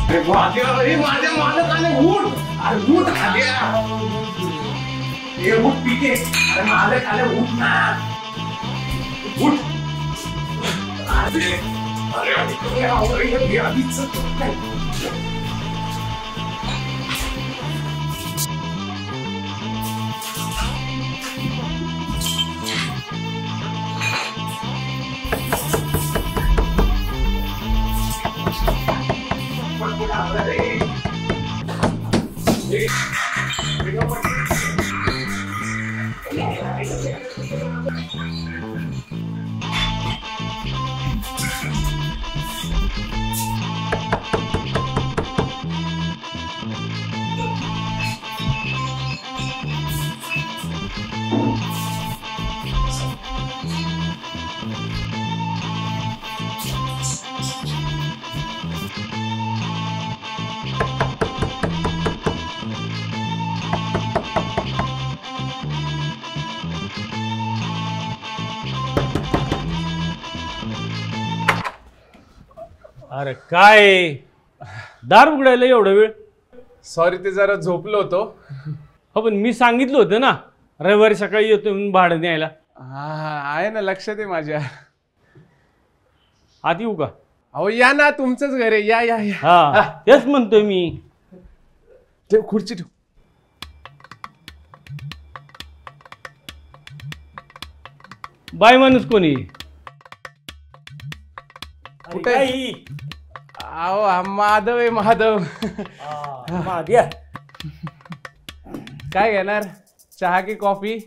माझ्या मालकाने उठ, अरे उठ आल्या, हे उठ पिके, अरे मालक आले उठ ना, उठ. अरे आधीच अरे काय दार उघडायला एवढा वेळ? सॉरी, ते जरा झोपलो होतो. हो पण मी सांगितलं होतं ना रविवारी सकाळी येतो म्हणून भाडं न्यायला. आहे ना, लक्षात आहे माझ्या. आत येऊ का? अहो या ना, तुमचंच घर आहे, या या या. हा तेच म्हणतोय मी. ठेव खुर्ची ठेव. बाय माणूस कोणी? कुठे? अहो माधव आहे, माधव. काय घेणार, चहा की कॉफी?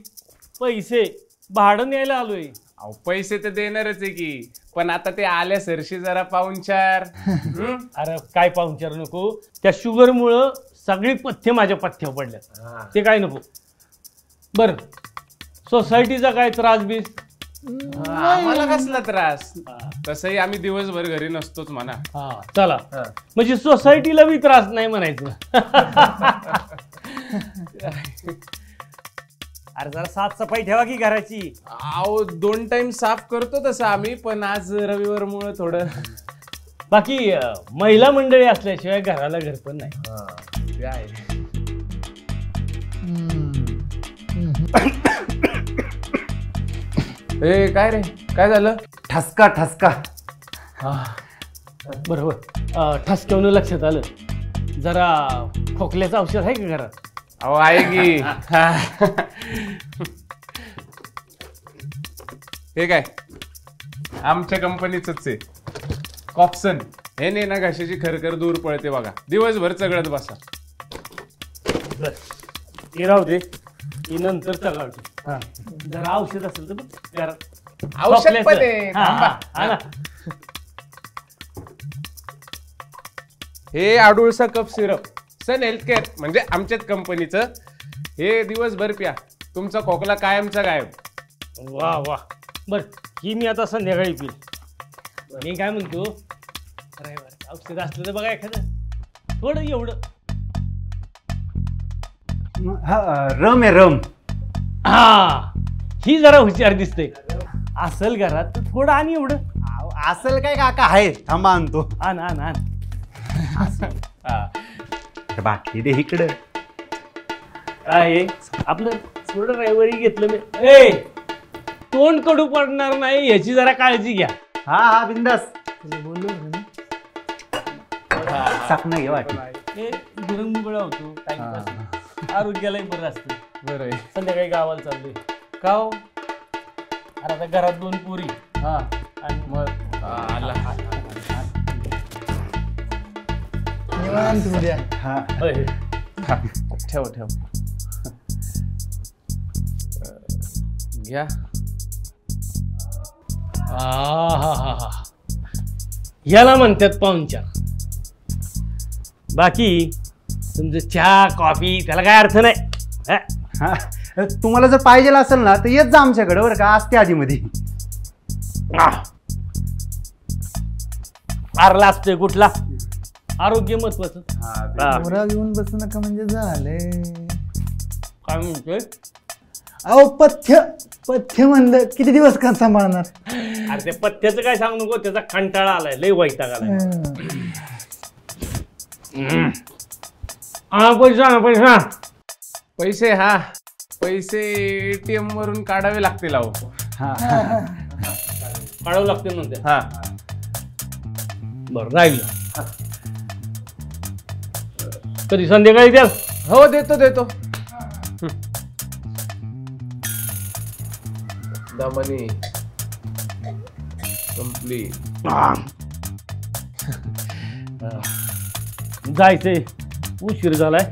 पैसे भाडं न्यायला आलोय. अहो पैसे तर देणारच आहे की, पण आता ते आल्या सरशी जरा पाहुणचार. अरे काय पाहुणचार नको, त्या शुगर मुळे सगळी पथ्य माझ्या पथ्यावर पडल्या, ते काय नको. बर सोसायटीचा काय त्रास बीस? आम्हाला कसला त्रास, तसंही आम्ही दिवसभर घरी नसतोच म्हणा. चला म्हणजे सोसायटीला बी त्रास नाही म्हणायचं. अरे जरा साफसफाई ठेवा की घराची. अहो 2 टाइम साफ करतो तसं आम्ही, पण आज रविवार मुळे थोडं. बाकी महिला मंडळी असल्याशिवाय घराला घर पण नाही. ते आहे. ए काय रे, काय झालं? ठसका ठसका. बरोबर, ठसक्यावरून लक्षात आलं. जरा खोकल्याचं औषध आहे का घरात? अहो आहे की. हे काय आमच्या कंपनीचंच आहे, कॉप्सन. हे नाही ना घशाची खरखर दूर पळते बघा, दिवसभर चगळत बसा. हे राहू दे, ही नंतर चघळतो. जरा औषध असेल तर औषध पण आहे. थांबा. हे आडुळसा कफ सिरप, सन हेल्थकेअर म्हणजे आमच्याच कंपनीचं. हे दिवसभर प्या, तुमचा खोकला कायमचा गायब. वा वा. बर ही मी आता संध्याकाळी पिल. मी काय म्हणतो, रविवार औषध असलं तर बघा एखादं थोडं एवढं. रम आहे रम. हा ही जरा हुशार दिसते. असेल घरात तर थोडं आणि एवढं. असेल काय काका, आहे थांबा आणतो. आण आण आण. बाकी दे इकडं. काय आपलं थोडं रविवारी घेतलं मी. ए तोंड कडू पडणार नाही याची जरा काळजी घ्या. हा हा बिंदास. बोललो साखना घे वाटी. हे गुरंगुगळा होतो, आरोग्यालाही बरं असतं. बरं आहे. संध्याकाळी गावाला चाललोय. का हो? अरे आता घरात 2 पोरी. हा आणि मग आला. ठेव ठेव घ्या. याला म्हणतात पाहुणचार. बाकी तुमचं चहा कॉफी त्याला काय अर्थ नाही. तुम्हाला जर पाहिजे असेल ना तर येत जा आमच्याकडे बरं का, असते आधी मध्ये. आरला असतोय कुठला, आरोग्य महत्वाचं. घेऊन बसू नका म्हणजे झाले. काय म्हणतोय? अहो पथ्य पथ्य म्हणलं किती दिवस का सांभाळणार. अरे ते पथ्याचं काय सांगू नको, त्याचा कंटाळा आलाय, लय वैताग आलाय. हा पैसा ना पैसा. पैसे हा पैसे ATM वरून काढावे लागतील अहो. काढावं लागते म्हणते. हा बरं राहिलं. कधी संध्याकाळी द्याल? हो देतो देतो. दमनी संपली. जायचंय उशीर झालाय.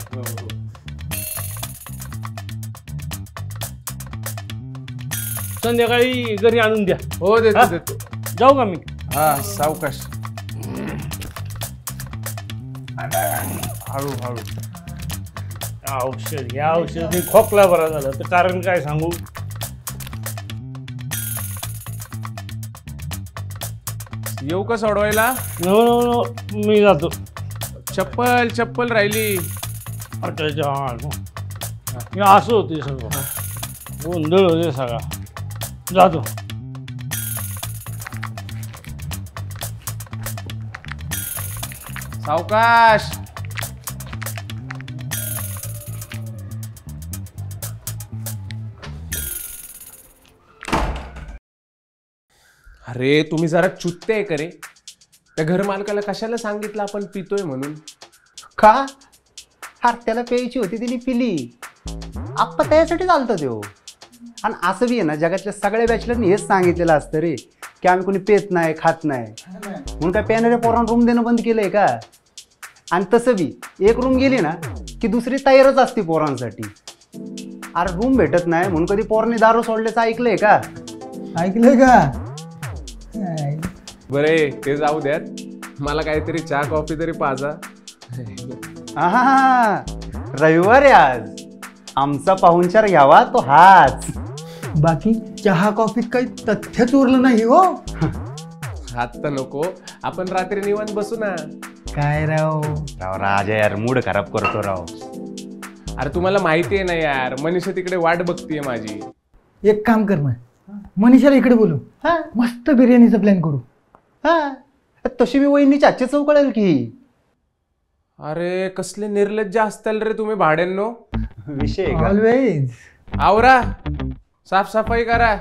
संध्याकाळी घरी आणून द्या. हो देतो हा? देतो. जाऊ का मी? हा सावकाश. हळू हळू. औषध या औषधी खोकला बरा झाला तर कारण काय सांगू. येऊ का सोडवायला? नो नो नो मी जातो. चप्पल चप्पल राहिली. मी असं होते सगळं गोंधळ होते सगळा. जातो. सावकाश. अरे तुम्ही जरा चुत्ते आहे करे. त्या घर मालकाला कशाला सांगितलं आपण पितोय म्हणून? का अरे त्याला प्यायची होती तिने पिली. आप्पा त्यासाठी चालतं देऊ. आणि असं बी आहे ना जगातल्या सगळ्या बॅचलरनी हेच सांगितलेलं असतं रे की आम्ही कोणी पेत नाही खात नाही म्हणून काय पेणाऱ्या पोरांना रूम देणं बंद केलंय का. आणि तसं बी एक रूम गेली ना की दुसरी तयारच असते पोरांसाठी. अरे रूम भेटत नाही म्हणून कधी पोरांनी दारू सोडल्याचं ऐकलंय का? ऐकलंय का? बरे ते जाऊ द्यात. मला काहीतरी चहा कॉफी तरी पाजा. हा रविवार आहे आज. आमचा पाहुणचार घ्यावा तो हाच. बाकी चहा कॉफीत काही तथ्यच उरलं नाही हो. हात तर नको. आपण रात्री निवांत बसू ना. काय राव राव राजा यार मूड खराब करतो राव. अरे तुम्हाला माहिती आहे ना यार मनीषा तिकडे वाट बघतीये माझी. एक काम कर ना मनीषाला इकडे बोलू. हा मस्त बिर्याणीचा प्लॅन करू. हा तशी मी वहिनीच्या आजच्या चौकळेल की. अरे कसले निर्लज्ज असताल रे तुम्ही भाड्यांनो. विषय आहे का? ऑलवेज. आवरा साफसफाई करा.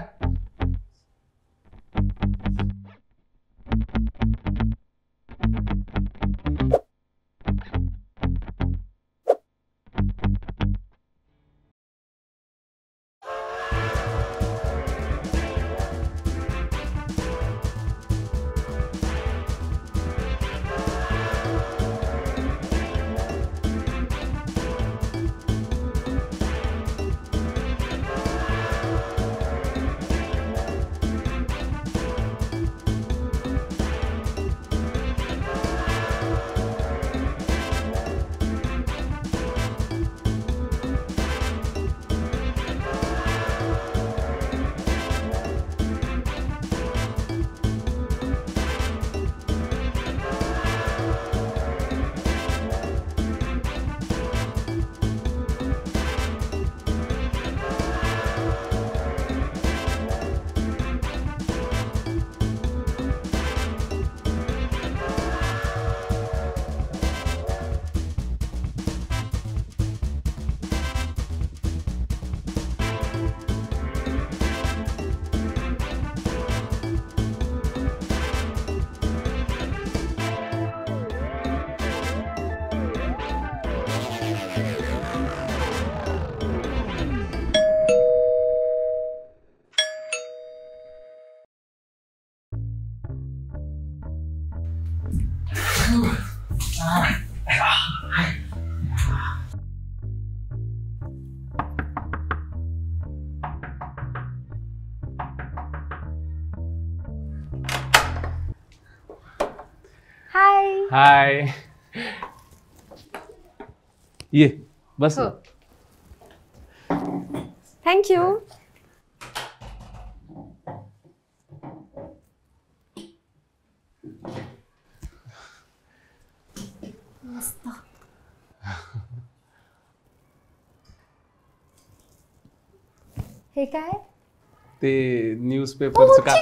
हाय. ये बस. Thank you. हे काय? ते न्यूजपेपरचं का.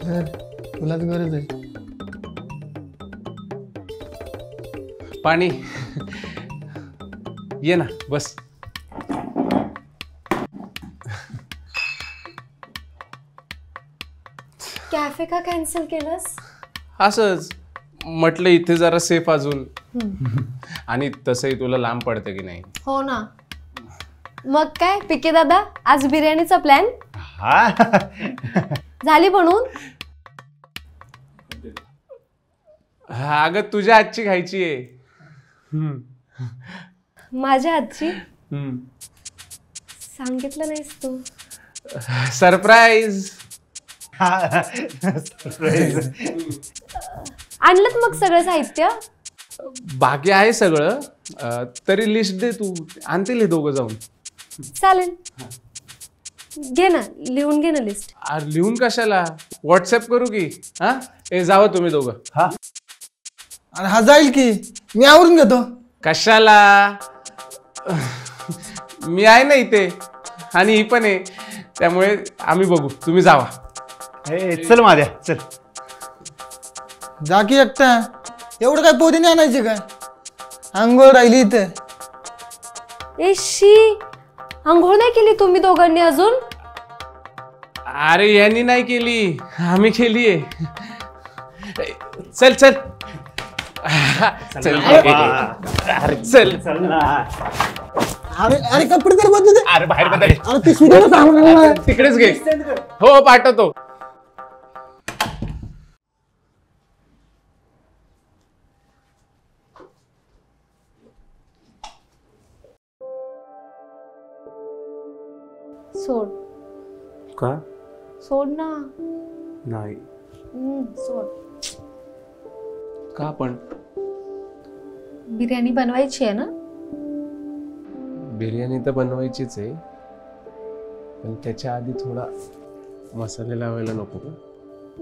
तर तुलाच गरज आहे. पाणी ये ना बस. कॅफे का कॅन्सल केलंस? असंच म्हटलं इथे जरा सेफ अजून. आणि तसंही तुला लांब पडतं की नाही. हो ना. मग काय पिके दादा, आज बिर्याणीचा प्लॅन हा झाली बनवून? अगं तुझ्या हातची खायची आहे. माझ्या हातची सांगितलं नाहीस तू. सरप्राईज. आणलं मग सगळं साहित्य? बाकी आहे सगळं. तरी लिस्ट दे तू, आणतील हे दोघं जाऊन. चालेल, घे ना, लिहून घे ना लिस्ट. लिहून कशाला, व्हॉट्सअप करू की? हा जावं तुम्ही दोघं. हा अरे हा जाईल की, मी आवरून घेतो. कशाला, मी आहे ना इथे आणि ही पण आहे, त्यामुळे आम्ही बघू, तुम्ही जावा. चल माझ्या चल. जा की एकटा, एवढं काय पोतीने आणायचे काय? अंघोळ राहिली इथं. शी, आंघोळ नाही केली तुम्ही दोघांनी अजून? अरे यांनी नाही केली, आम्ही केलीये. चल चल चल. अरे चल. अरे अरे कपडे तर बदलू दे. अरे बाहेर बदल. अरे ते सुद्धा सांगू. तिकडेच घे. हो पाठवतो. सोड. का सोड ना. नाही? सोड. का पण? बिर्याणी बनवायची आहे ना? बिर्याणी तर बनवायचीच आहे, पण त्याच्या आधी थोडा मसाले लावायला नको का?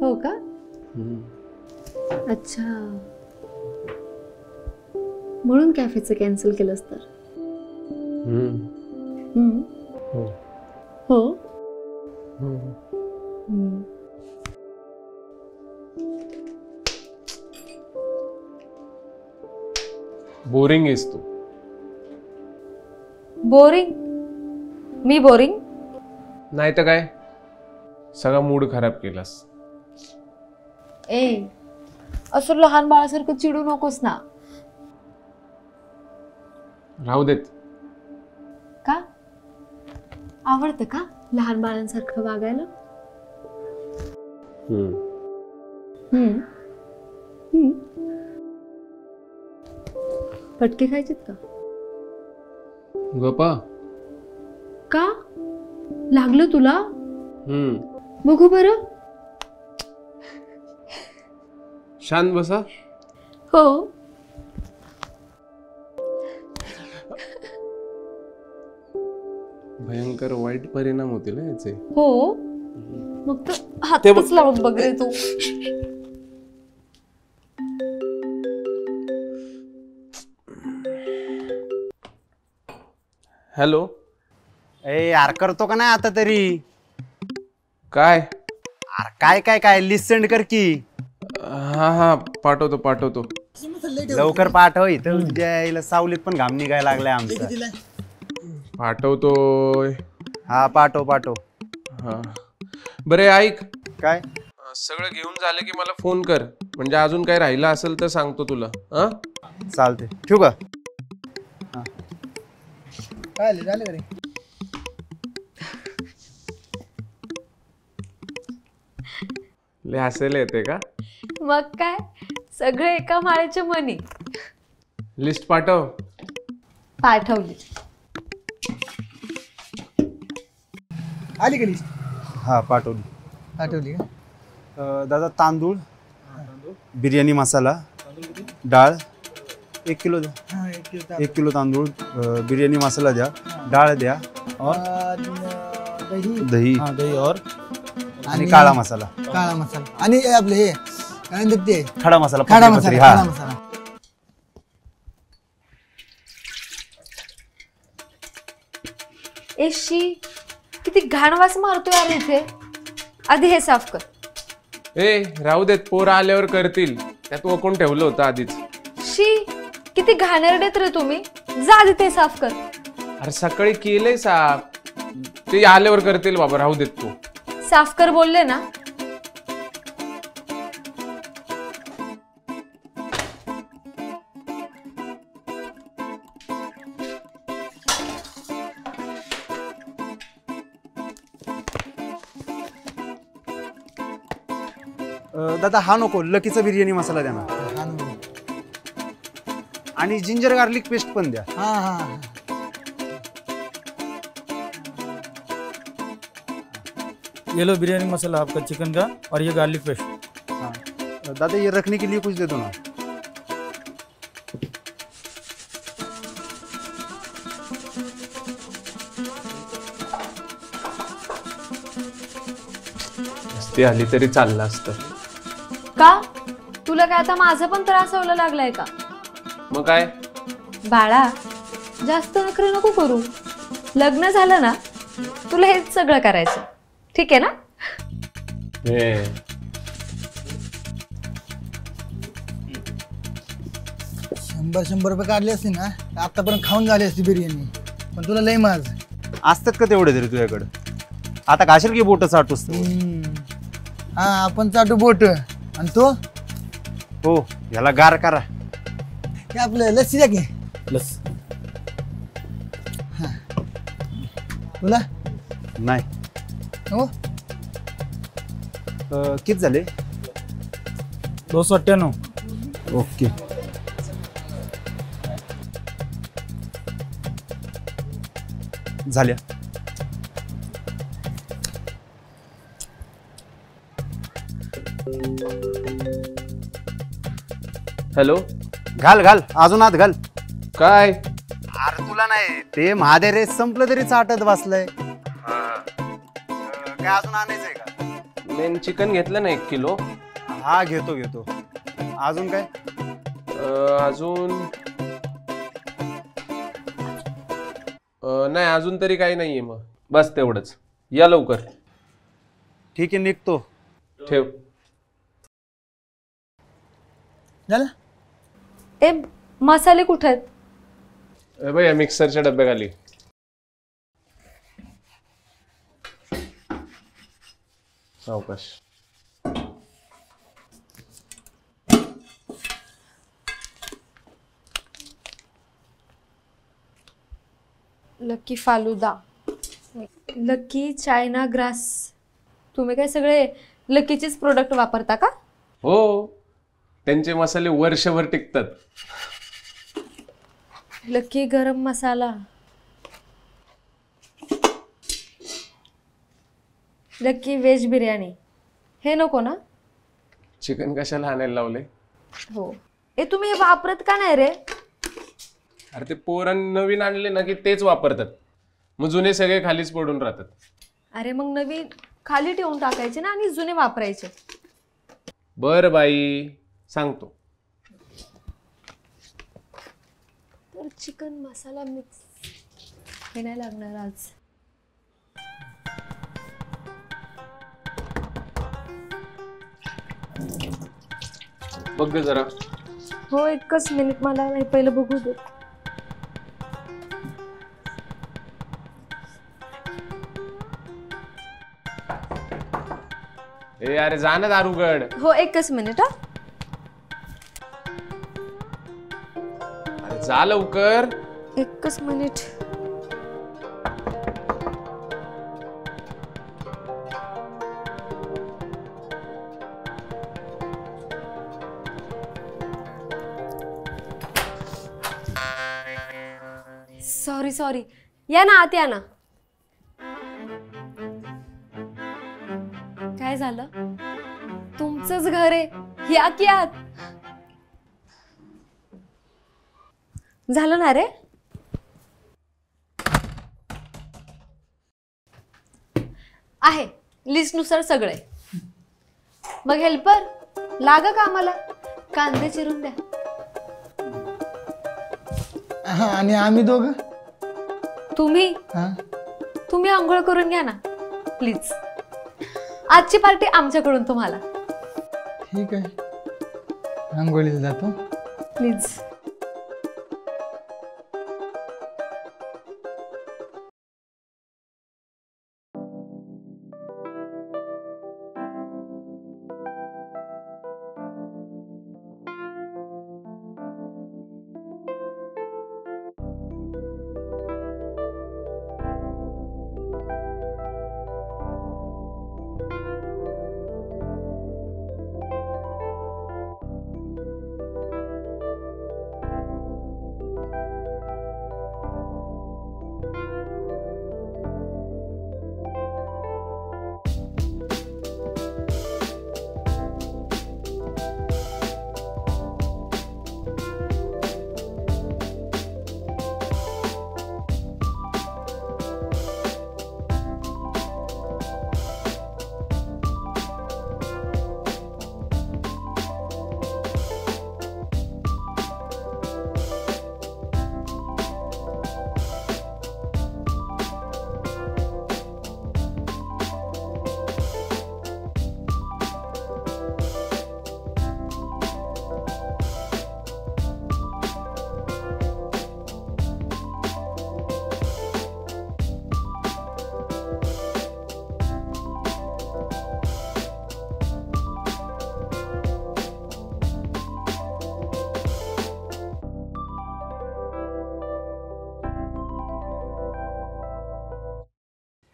हो का? अच्छा, म्हणून कॅफेचं कॅन्सल केलंस तर? हो. हो. बोरिंग आहेस तू. बोरिंग? मी बोरिंग? नाही तर काय, सगळा मूड खराब केलास. असं लहान बाळासारखं चिडू नकोस ना. राहू देत. का? आवडतं का लहान बाळांसारखं वागायला? फटके खायचेत का? गप्पा. का लागलं तुला? बघू बरं. शांत बसा. हो. भयंकर वाईट परिणाम होतील याचे. हो, मग तर हातच लावून बघ रे तू. हॅलो. यार करतो का नाही आता तरी? काय? काय काय काय लिस्ट सेंड कर की. हा पाठवतो. लवकर पाठव, इथं द्यायला सावलीत पण घाम निघायला लागलाय आमचं. पाठवतोय. हा पाठव. हा बरे ऐक. काय? सगळं घेऊन झालं की मला फोन कर, म्हणजे अजून काय राहिलं असेल तर सांगतो तुला. चालते, ठेवू का? काय झालं का रे? लय हसायला येते का? मग काय, सगळे एका माळ्याच्या मनी. लिस्ट पाठव. पाठवली. आली का लिस्ट? हा पाठवली. आठवली का? दादा तांदूळ, बिर्याणी मसाला, डाळ 1 किलो द्या. हा, 1 किलो 1 किलो तांदूळ, बिर्याणी मसाला द्या, डाळ द्या, और दही हा, दही और आणि काळा मसाला. काळा मसाला आणि आपले हे काय म्हणतात ते खडा मसाला. खडा पत्री. मसाला. हा खडा मसाला. एशी, किती घाण वास मारतोय अरे इथे. आधी हे साफ कर. ए राहू देत, पोरं आल्यावर करतील. त्यात वकून ठेवलं होतं आधीच. शी, किती घाणेरडेत रे तुम्ही. जा आधी ते साफ कर. अरे सकाळी केलंय साफ, ते आल्यावर करतील बाबा, राहू देत तू. साफ कर बोलले ना. दादा हा नको, लकीचा बिर्याणी मसाला द्या ना. हा ना. आणि जिंजर गार्लिक पेस्ट पण द्या. हाँ हाँ ये लो बिरयानी मसाला आपका चिकन का और ये गार्लिक पेस्ट। हाँ दादा ये रखने के लिए कुछ दे दो ना. ती आली तरी चाललं असतं. का तुला काय आता माझा पण त्रास व्हायला लागलाय का? मग काय, बाळा जास्त नखरे नको करू. लग्न झालं ना तुला हेच सगळं करायचं, ठीक आहे ना? हे 100 रुपये काढले असते ना आतापर्यंत खाऊन झाली असती बिर्याणी. पण तुला लय माज. असतात का तेवढे तरी तुझ्याकडं? आता घाशील की बोट चाटूस. हा आपण चाटू बोट. आणि तो हो याला गार करा. हे आपलं लस्सी द्या की. प्लस तुला नाही. हो किती झाले? 298। ओके. झाल्या. हॅलो, घाल घाल अजून आत घाल. काय अरे तुला नाही ते महादेव रेस संपलं तरी चाटत बसलंय. काय अजून आणायचंय का? मेन चिकन घेतलं ना 1 किलो. हा घेतो घेतो. अजून काय? अजून नाही, अजून तरी काही नाहीये. मग बस तेवढंच. या लवकर. ठीक आहे निघतो. ठेव. झालं. ए मसाले कुठे आहेत? भैया मिक्सरच्या डब्याखाली. सावकाश. Lucky falooda, lucky China grass. तुम्ही काय सगळे लकीचेच प्रोडक्ट वापरता का? हो, त्यांचे मसाले वर्षभर टिकतात. लकी गरम मसाला, लकी व्हेज बिर्याणी. हे नको ना? चिकन कशाला आणायला लावले? हो. ए तुम्ही हे वापरत का नाही रे? अरे ते पोरांनी नवीन आणले ना की तेच वापरतात, मग जुने सगळे खालीच पडून राहतात. अरे मग नवीन खाली ठेवून टाकायचे ना आणि जुने वापरायचे. बर बाई, सांगतो. तर चिकन मसाला मिक्स हे नाही लागणार आज. बघ जरा. हो एकच मिनिट, मला हे पहिलं बघू दे. ए अरे जा ना दारुगड. हो एकच मिनिट. हा अरे जा लवकर. एकच मिनिट. सॉरी या ना आत, या ना. काय झालं? तुमचंच घर आहे, या की आत. झालं ना रे? आहे लिस्टनुसार सगळे. मग हेल्पर लागा का आम्हाला? कांदे चिरून द्या. हा आणि आम्ही दोघं. तुम्ही आंघोळ करून घ्या ना प्लीज. आजची पार्टी आमच्याकडून तुम्हाला. ठीक आहे, आंघोळीला जातो. प्लीज.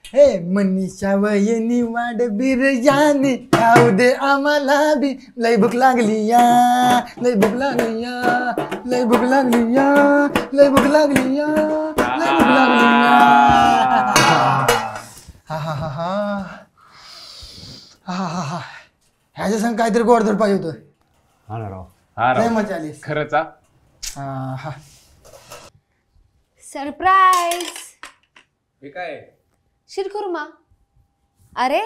हे मनीषा वहिनी वाढ बिरजाने खाऊ दे आम्हाला बी, लय भूक लागली या, लय भूक लागली या, लय भूक लागली या, लय भूक लागली या, लय भूक लागली या. हा हा हा हा हा हा हा. ह्याच्या संग काहीतरी गोडधोड पाहिजे होतं. हा ना राव. हा लय राव, मजा आली. खरंच हा. हा. सरप्राईज. हे काय? शिरखुर्मा. अरे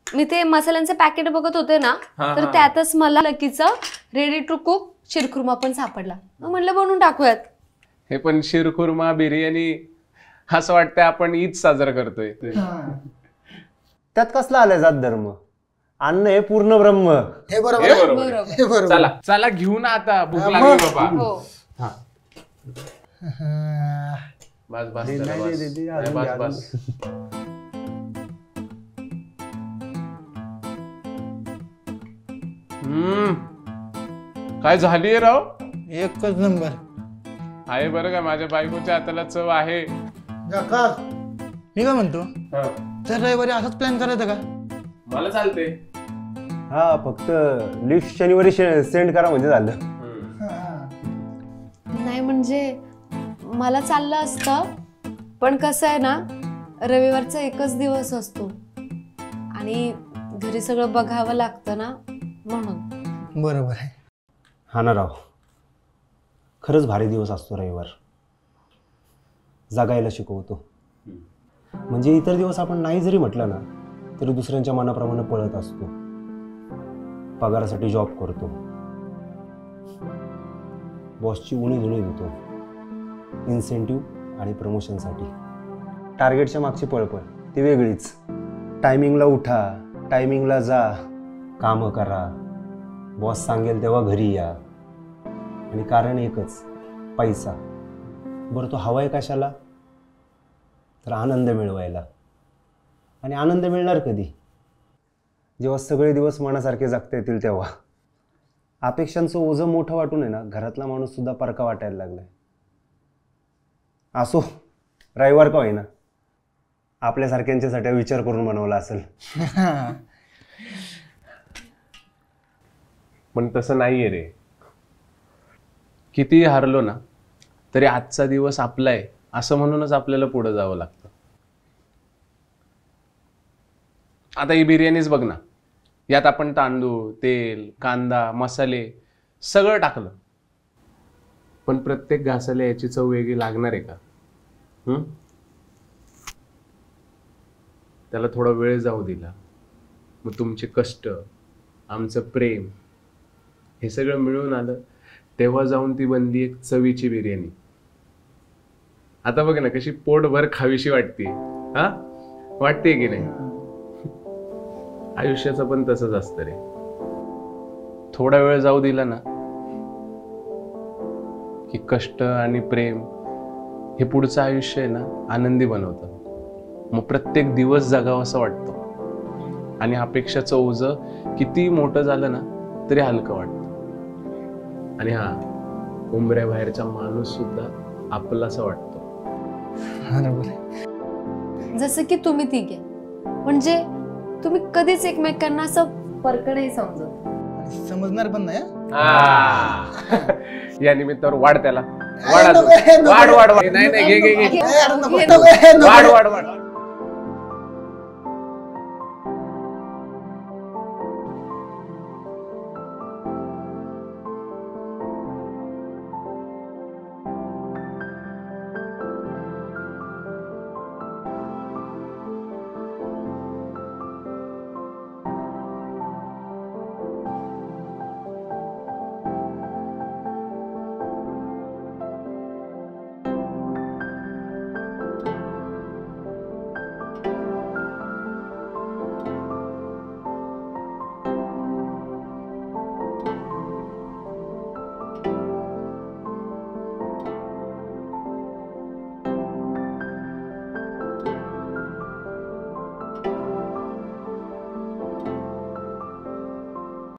मी ते मसाल्यांचे पॅकेट बघत होते ना, तर त्यातच मला लकीचं रेडी टू कुक शिरखुर्मा पण सापडला. मग म्हणलं बनवून टाकूयात. हे पण शिरखुर्मा बिर्याणी असं वाटतंय आपण ईद साजरा करतोय. त्यात कसला आलाय जात धर्म? अन्न हे पूर्ण ब्रह्म. हे बरोबर हे आहे? बरोबर आहे. हे बरोबर. चला चला घेऊन आता, भूक लागली बाबा. हो. हा. बस बस दे, चला, दे, बस. दे, दे, नाही, अजून बस घ्या, बस. काय झालीये राव? एकच नंबर. आहे बरं का, माझ्या बायकोच्या हाताला चव आहे. जकास. मी काय म्हणतो, तर रविवारी असंच प्लॅन करायचं का? मला चालते. हा, फक्त लिस्ट शनिवारी सेंड करा म्हणजे झालं. नाही म्हणजे मला चाललं असतं, पण कसं आहे ना, रविवारचा एकच दिवस असतो आणि घरी सगळं बघावं लागतं ना, म्हणून. बरोबर आहे. हा ना राव, खरंच भारी दिवस असतो रविवार. जगायला शिकवतो. म्हणजे इतर दिवस आपण नाही जरी म्हटलं ना, तरी दुसऱ्यांच्या मनाप्रमाणे पळत असतो. पगारासाठी जॉब करतो, बॉसची उणी धुणी देतो, इन्सेंटिव्ह आणि प्रमोशनसाठी. टार्गेटच्या मागची पळपळ ती वेगळीच. टायमिंगला उठा, टायमिंगला जा, कामं करा, बॉस सांगेल तेव्हा घरी या, आणि कारण एकच, पैसा. बरं तो हवा आहे कशाला? तर आनंद मिळवायला. आणि आनंद मिळणार कधी? जेव्हा सगळे दिवस मनासारखे जगता येतील तेव्हा. अपेक्षांचं ओझं मोठं वाटून आहे ना, घरातला माणूस सुद्धा परका वाटायला लागलाय. असो, रविवार का होईना, आपल्यासारख्यांच्यासाठी विचार करून बनवला असेल. पण तसं नाहीये रे. कितीही हारलो ना, तरी आजचा दिवस आपला आहे असं म्हणूनच आपल्याला पुढे जावं लागतं. आता ही बिर्याणीच बघ ना, यात आपण तांदूळ, तेल, कांदा, मसाले सगळं टाकलं, पण प्रत्येक घासाला याची चव वेगळी लागणार आहे का? त्याला थोडा वेळ जाऊ दिला, मग तुमचे कष्ट, आमचं प्रेम हे सगळं मिळून आलं, तेव्हा जाऊन ती बनली एक चवीची बिर्याणी. आता बघ ना कशी पोटभर खावीशी वाटते. हा, वाटते की नाही? आयुष्याचं पण तसंच असतं रे. थोडा वेळ जाऊ दिला ना की कष्ट आणि प्रेम हे पुढचं आयुष्य आहे ना आनंदी बनवतं. मग प्रत्येक दिवस जगावं असं वाटतं आणि अपेक्षाचं ओझं किती मोठं झालं ना तरी हलकं वाटतं. आणि हा उंबऱ्याबाहेरचा माणूस सुद्धा आपलासा वाटतो. जसं की तुम्ही तिघे, म्हणजे तुम्ही कधीच एकमेकांना असं परकडे समजत. समजणार पण नाही. या निमित्तावर वाढ त्याला. वाढ वाढ वाढ. नाही नाही घे घे घे. वाढ वाढ वाढ.